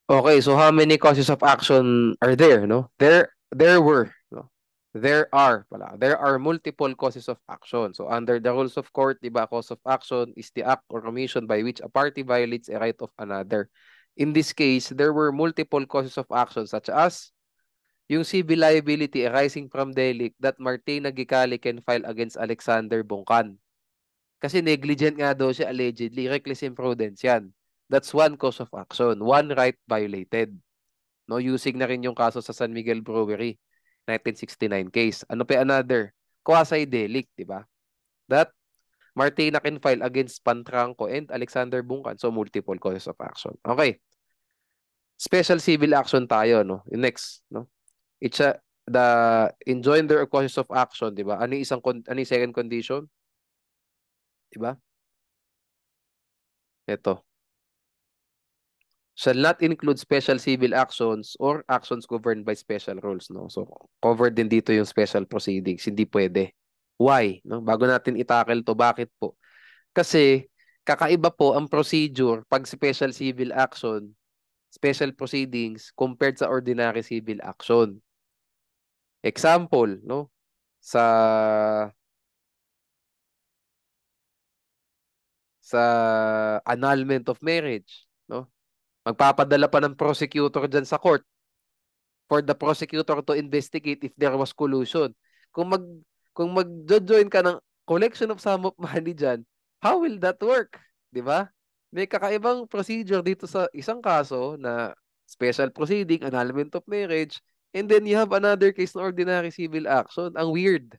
Okay, so how many causes of action are there, no? There were, no? There are pala. There are multiple causes of action. So under the rules of court, di ba, cause of action is the act or commission by which a party violates a right of another. In this case, there were multiple causes of action such as yung civil liability arising from delict that Martina Gicali can file against Alexander Bongkan. Kasi negligent nga daw siya allegedly, reckless imprudence yan. That's one cause of action, one right violated. No, using na rin yung kaso sa San Miguel Brewery, 1969 case. Ano pa another? Quasi-delict, di ba? That Martina can file against Pantranco and Alexander Bungkan. So, multiple causes of action. Okay. Special civil action tayo, no? Yung next, no? It's the enjoinder of causes of action, di ba? Ano yung second condition? Di ba? Ito. Shall not include special civil actions or actions governed by special rules, no? So, covered din dito yung special proceedings. Hindi pwede. Why? No? Bago natin itackle to, bakit po? Kasi, kakaiba po ang procedure pag special civil action, special proceedings, compared sa ordinary civil action. Example, no? Sa annulment of marriage, no? Magpapadala pa ng prosecutor dyan sa court for the prosecutor to investigate if there was collusion. Kung mag kung mag-join ka ng collection of sum of money dyan, how will that work? 'Di ba? May kakaibang procedure dito sa isang kaso na special proceeding, annulment of marriage, and then you have another case na ordinary civil action. Ang weird,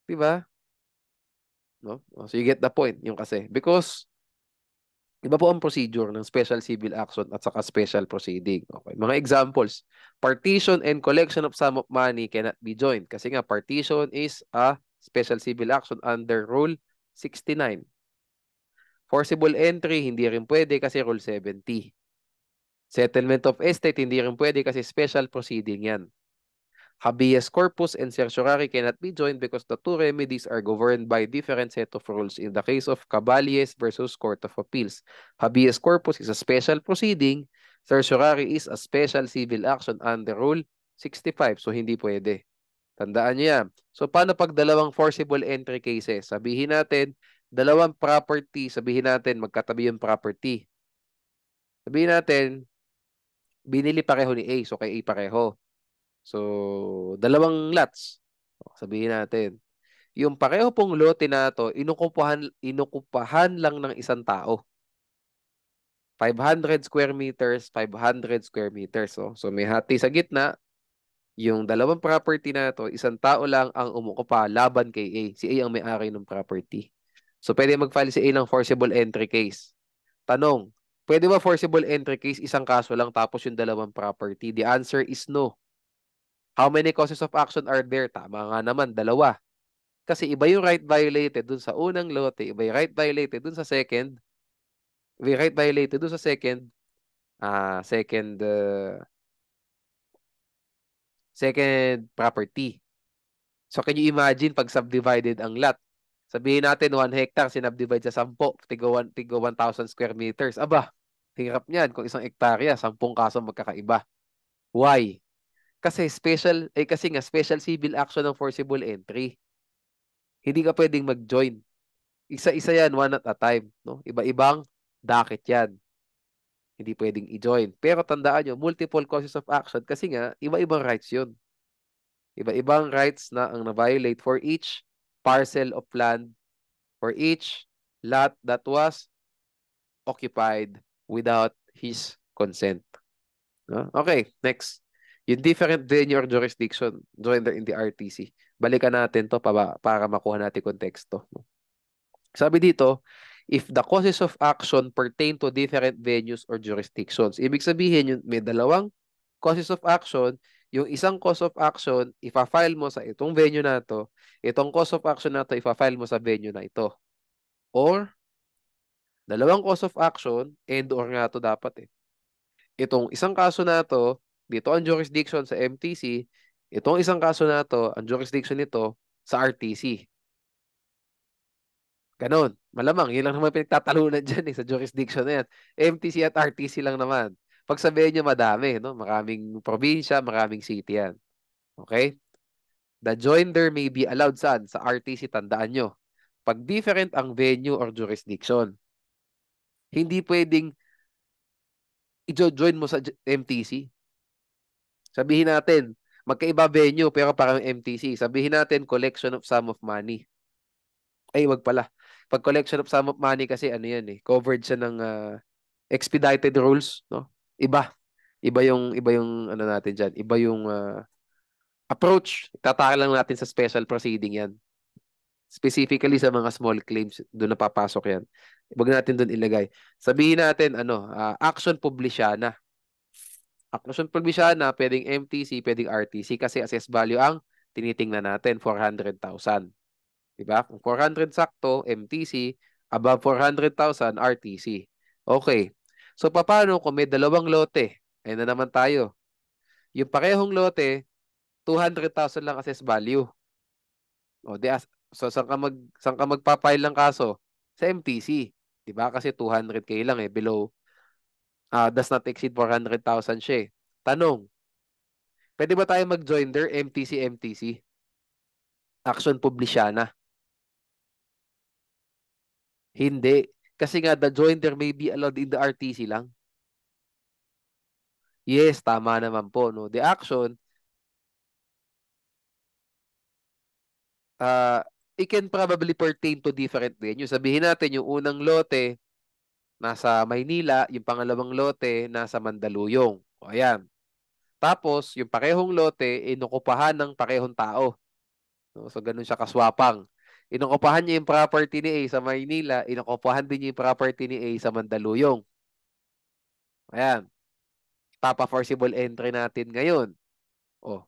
'di ba? No? So you get the point, yung kasi because iba po ang procedure ng special civil action at saka special proceeding. Okay. Mga examples, partition and collection of sum of money cannot be joined kasi nga partition is a special civil action under Rule 69. Forcible entry, hindi rin pwede kasi Rule 70. Settlement of estate, hindi rin pwede kasi special proceeding yan. Habeas corpus and certiorari cannot be joined because the two remedies are governed by different set of rules. In the case of Caballes versus Court of Appeals, habeas corpus is a special proceeding, certiorari is a special civil action under Rule 65. So, hindi pwede. Tandaan niyo yan. So, paano pag dalawang forcible entry cases? Sabihin natin, dalawang property, sabihin natin, magkatabi yung property. Sabihin natin, binili pareho ni A, so kay A pareho. So, dalawang lots. Sabihin natin. Yung pareho pong lote na to, inukupahan lang ng isang tao. 500 square meters, 500 square meters. So may hati sa gitna. Yung dalawang property na to, isang tao lang ang umukupa laban kay A. Si A ang may-ari ng property. So pwede mag-file si A ng forcible entry case. Tanong, pwede ba forcible entry case isang kaso lang tapos yung dalawang property? The answer is no. How many causes of action are there? Tama nga naman, dalawa. Kasi iba yung right violated dun sa unang lote, iba yung right violated dun sa second, iba yung right violated dun sa second property. So can you imagine pag subdivided ang lot? Sabihin natin 1 hectare sinubdivide sa 10, tigo 1,000 square meters. Aba, hirap niyan kung isang hektarya, 10 kaso magkakaiba. Why? Kasi nga special civil action ng forcible entry. Hindi ka pwedeng mag-join. Isa-isa yan, one at a time. No? Iba-ibang docket yan. Hindi pwedeng i-join. Pero tandaan nyo, multiple causes of action kasi nga, iba-ibang rights yun. Iba-ibang rights na ang na-violate for each parcel of land, for each lot that was occupied without his consent. No? Okay, next. Yung different venue or jurisdiction joined in the RTC. Balikan natin to para makuha natin konteksto. No? Sabi dito, if the causes of action pertain to different venues or jurisdictions. Ibig sabihin, yung may dalawang causes of action, yung isang cause of action, ipa-file mo sa itong venue na to, itong cause of action na to, ipa-file mo sa venue na ito. Or, dalawang cause of action, and or nga to dapat eh. Itong isang kaso na to, dito ang jurisdiction sa MTC, itong isang kaso na to, ang jurisdiction nito sa RTC. Ganon. Malamang, yun lang naman pinagtatalunan dyan sa jurisdiction na yan. MTC at RTC lang naman. Pag sabihin nyo madami, no? Maraming probinsya, maraming city yan. Okay? The joinder may be allowed saan? Sa RTC, tandaan nyo. Pag different ang venue or jurisdiction, hindi pwedeng i-join mo sa MTC. Sabihin natin, magkaiba venue pero parang MTC. Sabihin natin, collection of sum of money. Ay, wag pala. Pag collection of sum of money kasi ano yan eh, covered siya ng expedited rules, no? Iba. Iba yung ano natin diyan. Iba yung approach. Tataka lang natin sa special proceeding yan. Specifically sa mga small claims, doon napapasok yan. Huwag natin doon ilagay. Sabihin natin, ano, action publishana. Action publishana, pwedeng MTC, pwedeng RTC kasi assess value ang tinitingnan natin, 400,000. Diba? Kung 400 sakto, MTC, above 400,000, RTC. Okay. So, paano kung may dalawang lote? Ayun na naman tayo. Yung parehong lote, 200,000 lang assess value. O, so, saan ka magpapile ng kaso? Sa MTC. Diba? Kasi 200K lang eh. Below, does not exceed 400,000 siya eh. Tanong, pwede ba tayo mag-joinder MTC? Action publishana? Hindi. Kasi nga, the joinder may be allowed in the RTC lang. Yes, tama naman po, no? The action, uh, it can probably pertain to different venues. Sabihin natin, yung unang lote, nasa Maynila, yung pangalawang lote, nasa Mandaluyong. O, ayan. Tapos, yung parehong lote, inukupahan ng parehong tao. No? So, ganun siya kaswapang. Inukupahan niya yung property ni A sa Maynila, inukupahan din niya yung property ni A sa Mandaluyong. Ayan. Forcible entry natin ngayon. O,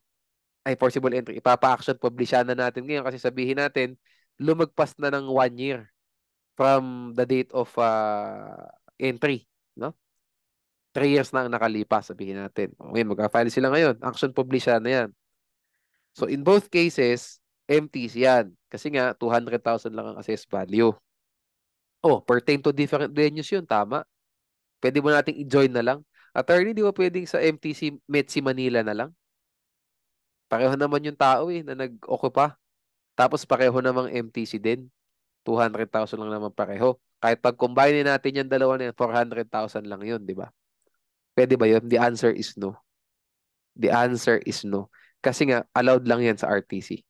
ay forcible entry. Ipapa-action publishan na natin ngayon kasi sabihin natin, lumagpas na ng 1 year from the date of entry. No? 3 years na ang nakalipas, sabihin natin. Okay, mag-file sila ngayon. Action publishan na yan. So, in both cases, MTs yan. Kasi nga, 200,000 lang ang assessed value. Oh, pertain to different venues yun. Tama. Pwede mo nating i-join na lang. Attorney, di ba pwedeng sa MTC Metsi Manila na lang? Pareho naman yung tao eh, na nag-occupy. Tapos pareho namang MTC din. 200,000 lang naman pareho. Kahit pag combine natin yung dalawa na yan, 400,000 lang yun, di ba? Pwede ba yun? The answer is no. The answer is no. Kasi nga, allowed lang yan sa RTC.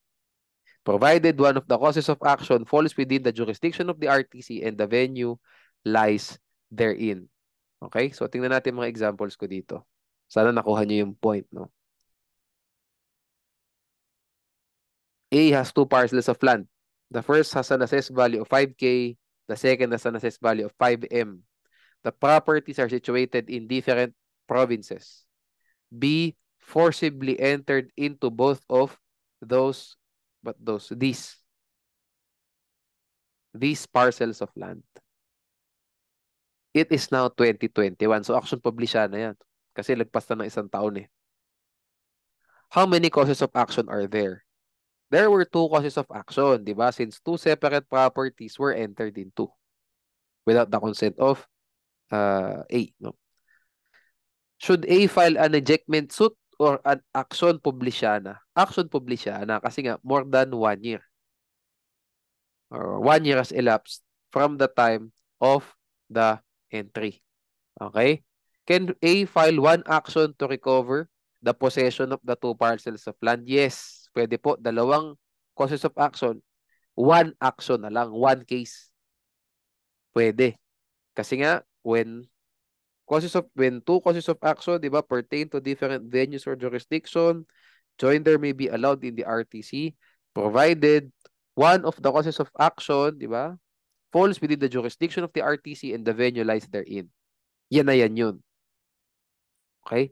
Provided one of the causes of action falls within the jurisdiction of the RTC and the venue lies therein. Okay? So, tingnan natin mga examples ko dito. Sana nakuha niyo yung point, no? A has two parcels of land. The first has an assessed value of 5K. The second has an assessed value of 5M. The properties are situated in different provinces. B forcibly entered into both of those, these parcels of land. It is now 2021. So, action publishan na yan. Kasi lagpas na ng 1 taon eh. How many causes of action are there? There were 2 causes of action, di ba? Since 2 separate properties were entered into without the consent of A. No? Should A file an ejectment suit or an action publishana? Action publishana kasi nga more than 1 year. Or 1 year has elapsed from the time of the entry. Okay? Can A file one action to recover the possession of the 2 parcels of land? Yes. Pwede po. Dalawang causes of action. 1 action na lang. 1 case. Pwede. Kasi nga, when 2 causes of action, di ba, pertain to different venues or jurisdiction, joinder may be allowed in the RTC, provided one of the causes of action, di ba, falls within the jurisdiction of the RTC and the venue lies therein. Yan na yan yun. Okay?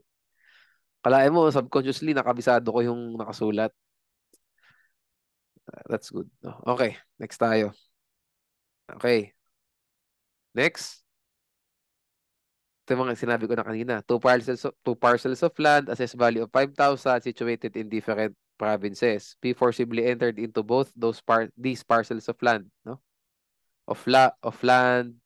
Kalahin mo, subconsciously, nakabisado ko yung nakasulat. That's good. Okay, next tayo. Okay. Next. Ito yung mga sinabi ko na kanina. Two parcels of land, assessed value of 5,000, situated in different provinces. Be forcibly entered into both these parcels of land, no? Of land.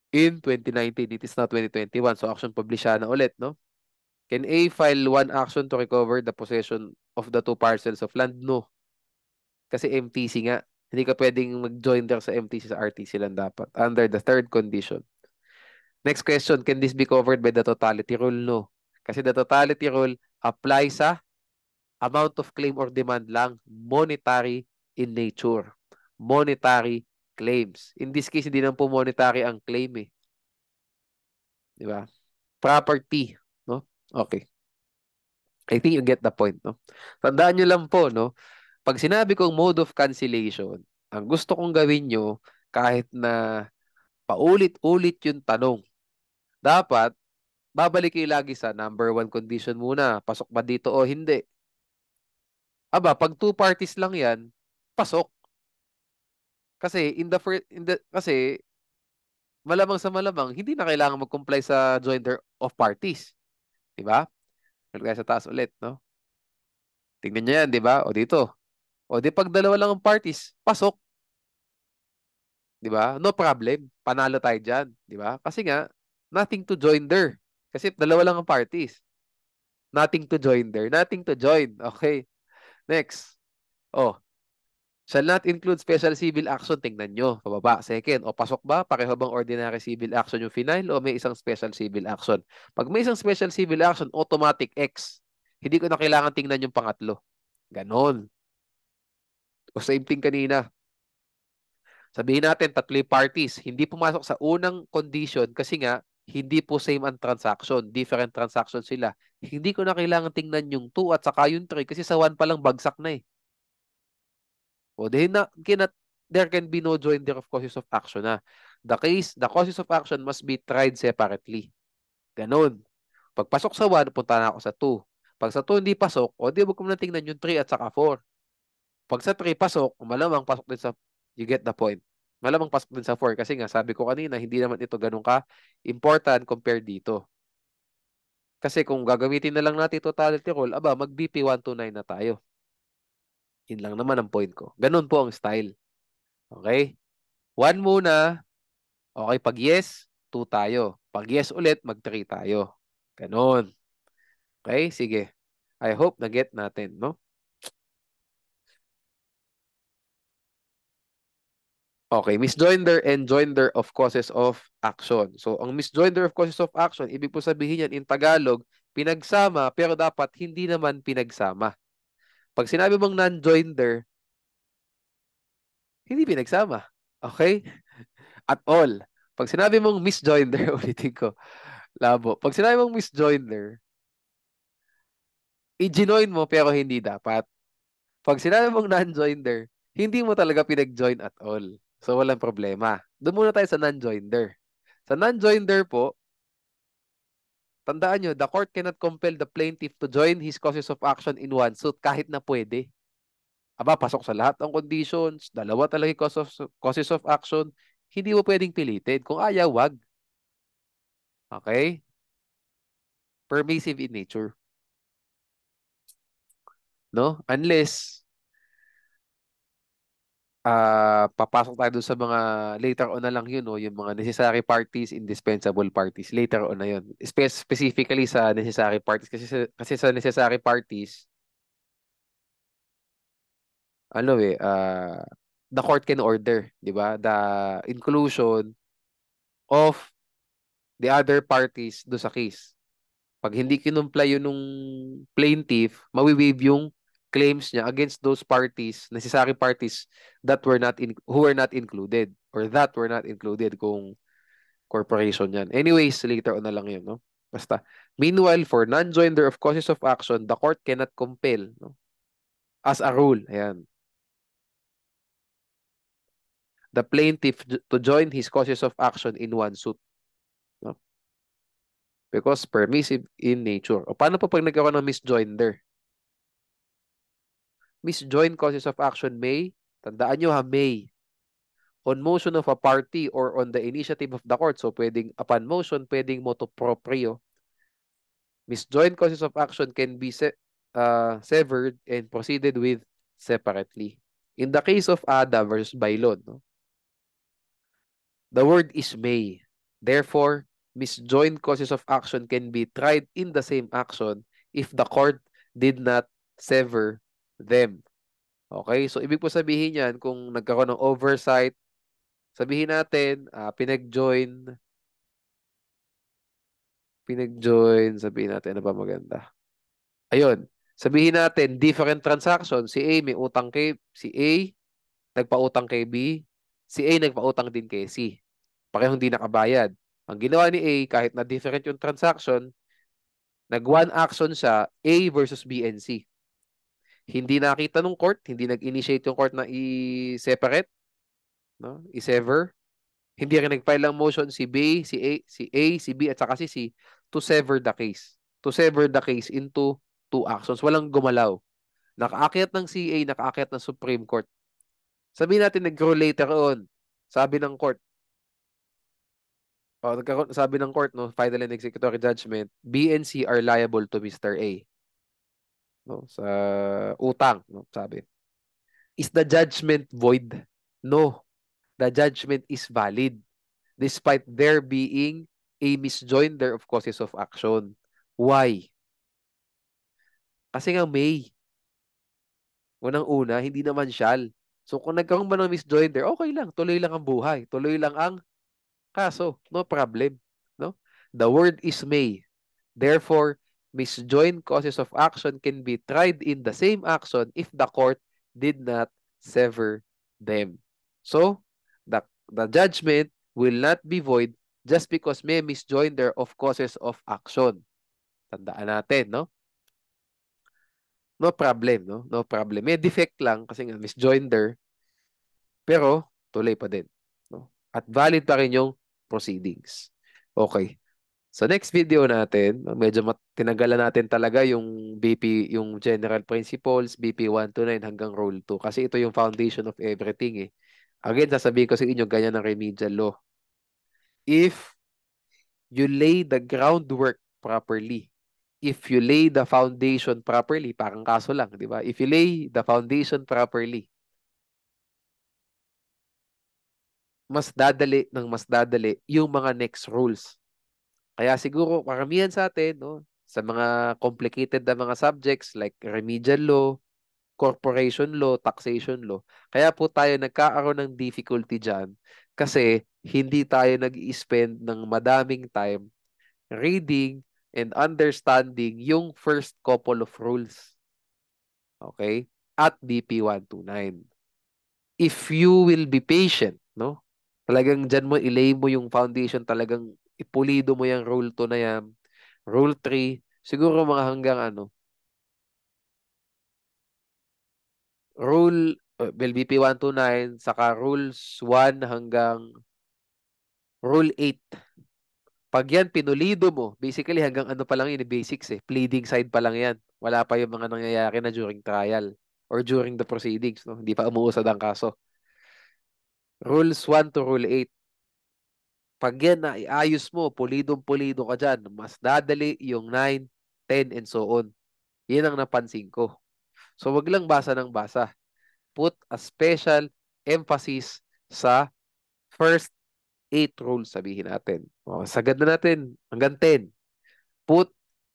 in 2019. It is now 2021. So action publish siya na ulit, no? Can A file one action to recover the possession of the two parcels of land? No. Kasi MTC nga. Hindi ka pwedeng mag-join there sa MTC, sa RTC lang dapat. Under the third condition. Next question, can this be covered by the totality rule? No. Kasi the totality rule applies sa amount of claim or demand lang. Monetary in nature. Monetary claims. In this case, hindi naman po monetary ang claim eh. Di ba? Property. No? Okay. I think you get the point, no? Tandaan nyo lang po, no? Pag sinabi kong mode of cancellation, ang gusto kong gawin nyo, kahit na paulit-ulit yung tanong, dapat, babalik kayo lagi sa number one condition muna. Pasok ba dito o hindi? Aba, pag two parties lang yan, pasok. Kasi kasi malamang sa malamang hindi na kailangan mag-comply sa joinder of parties, 'di ba? Kaya sa taas ulit, no? Tingnan niyo 'yan, 'di ba? O dito. O di pag dalawa lang ang parties, pasok, 'di ba? No problem. Panalo tayo diyan, 'di ba? Kasi nga nothing to join there. Kasi dalawa lang ang parties. Nothing to join there. Nothing to join. Okay. Next. Oh, shall not include special civil action. Tingnan nyo. Pababa. Second. O pasok ba? Pareho bang ordinary civil action yung final o may isang special civil action? Pag may isang special civil action, automatic X. Hindi ko na kailangan tingnan yung pangatlo. Ganon. O same thing kanina. Sabihin natin, tatlo yung parties. Hindi pumasok sa unang condition kasi nga, hindi po same ang transaction. Different transaction sila. Hindi ko na kailangan tingnan yung 2 at saka yung 3 kasi sa 1 pa lang bagsak na eh. O dahil na, there can be no joinder of causes of action na. The causes of action must be tried separately. Ganon. Pagpasok sa 1, punta na ako sa 2. Pag sa 2 hindi pasok, o di wag ko na tingnan yung 3 at saka 4. Pag sa 3 pasok, malamang pasok din sa, you get the point. Malamang pasok din sa 4 kasi nga sabi ko kanina, hindi naman ito ganun ka important compared dito. Kasi kung gagamitin na lang natin totality rule, aba, mag-BP 129 na tayo. Yun lang naman ang point ko. Ganun po ang style. Okay? 1 muna. Okay, pag yes, 2 tayo. Pag yes ulit, mag 3 tayo. Ganun. Okay, sige. I hope na-get natin, no? Okay, misjoinder and joinder of causes of action. So, ang misjoinder of causes of action, ibig po sabihin yan in Tagalog, pinagsama pero dapat hindi naman pinagsama. Pag sinabi mong non-joinder, hindi pinagsama. Okay? At all. Pag sinabi mong misjoinder, ulitin ko, labo. Pag sinabi mong misjoinder, i-join mo pero hindi dapat. Pag sinabi mong non-joinder, hindi mo talaga pinag-join at all. So, walang problema. Doon muna tayo sa non-joinder. Sa non-joinder po, tandaan nyo, the court cannot compel the plaintiff to join his causes of action in one suit kahit na pwede. Aba, pasok sa lahat ng conditions, dalawa talaga yung causes of action, hindi mo pwedeng pilitin. Kung ayaw, wag. Okay? Permissive in nature. No? Unless papasok tayo dun sa mga later on na lang yun, no? Yung mga necessary parties, indispensable parties. Later on na yun. Specifically sa necessary parties. Kasi sa necessary parties, ano eh, the court can order, di ba? The inclusion of the other parties do sa case. Pag hindi kinumply yun nung plaintiff, mawi-waive yung claims niya against those parties, necessary parties who were not included or that were not included kung corporation yan. Anyways, later on na lang yun, no? Basta. Meanwhile, for non-joinder of causes of action, the court cannot compel, no? As a rule, ayan, the plaintiff to join his causes of action in one suit, no? Because permissive in nature. O paano pa pag nagkaroon ng misjoinder? Misjoin causes of action may, tandaan nyo ha, may, on motion of a party or on the initiative of the court. So, pwedeng upon motion, pwedeng motu proprio. Misjoin causes of action can be severed and proceeded with separately. In the case of Ada versus Bailon, no, the word is may. Therefore, misjoined causes of action can be tried in the same action if the court did not sever them. Okay? So, ibig po sabihin yan, kung nagkaroon ng oversight, sabihin natin, sabihin natin, ano ba maganda? Ayun, sabihin natin, different transaction, si A may utang kay, si A, nagpautang kay B, si A nagpautang din kay C. Parehong hindi nakabayad. Ang ginawa ni A, kahit na different yung transaction, nag-one action siya, A versus B and C. Hindi nakita nung court, hindi nag-initiate yung court na i-separate, no? I-sever. Hindi rin nag-file ng motion si B, si B, at saka si C to sever the case. To sever the case into two actions. Walang gumalaw. Nakaakyat ng CA, nakaakyat ng Supreme Court. Sabihin natin nag-grow later on. Sabi ng court, sabi ng court, no, final and executory judgment, B and C are liable to Mr. A. No, sa utang, no, sabi. Is the judgment void? No. The judgment is valid despite there being a misjoinder of causes of action. Why? Kasi nga may. Unang-una, hindi naman shall. So kung nagkaroon ba ng misjoinder, okay lang. Tuloy lang ang buhay. Tuloy lang ang kaso. No problem. No? The word is may. Therefore, misjoined causes of action can be tried in the same action if the court did not sever them. So, the judgment will not be void just because may misjoinder of causes of action. Tandaan natin, no? No problem, no? No problem. May defect lang kasi nga misjoinder, pero tuloy pa din, no? At valid pa rin yung proceedings. Okay. Sa next video natin, medyo tinagalan natin talaga yung BP, yung general principles, BP 1 to 9 hanggang rule 2 kasi ito yung foundation of everything eh. Again, sasabihin ko sa inyo ganyan ang remedial law. If you lay the groundwork properly, if you lay the foundation properly, parang kaso lang, di ba? If you lay the foundation properly, mas dadali yung mga next rules. Kaya siguro karamihan sa atin, no, sa mga complicated na mga subjects like remedial law, corporation law, taxation law, kaya po tayo nagkakaroon ng difficulty dyan kasi hindi tayo nag-i-spend ng madaming time reading and understanding yung first couple of rules. Okay? At BP 129. If you will be patient, no? Talagang dyan mo, ilay mo yung foundation, talagang ipulido mo yung rule 2 na yan. Rule 3, siguro mga hanggang ano, well, BP 129, saka rules 1 hanggang rule 8. Pag yan, pinulido mo, basically hanggang ano pa lang yun, basics eh. Pleading side pa lang yan. Wala pa yung mga nangyayari na during trial or during the proceedings, no? Hindi pa umuusad ang kaso. Rules 1 to Rule 8. Pag yan na iayos mo, pulidong-pulido ka dyan, mas dadali yung 9, 10, and so on. Yan ang napansin ko. So, wag lang basa ng basa. Put a special emphasis sa first 8 rules, sabihin natin. O, sagad na natin hanggang 10. Put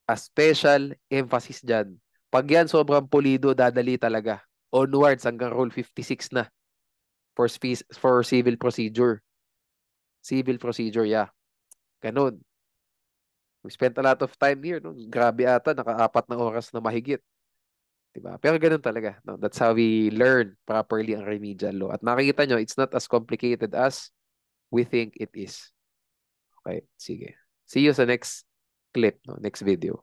a special emphasis dyan. Pag yan sobrang pulido, dadali talaga. Onwards hanggang Rule 56 na for civil procedure. Civil procedure, yeah. Ganun. We spent a lot of time here. No? Grabe ata, naka-4 na oras na mahigit. Diba? Pero ganun talaga. No? That's how we learn properly ang remedial law. At makikita nyo, it's not as complicated as we think it is. Okay, sige. See you sa next clip, no? Next video.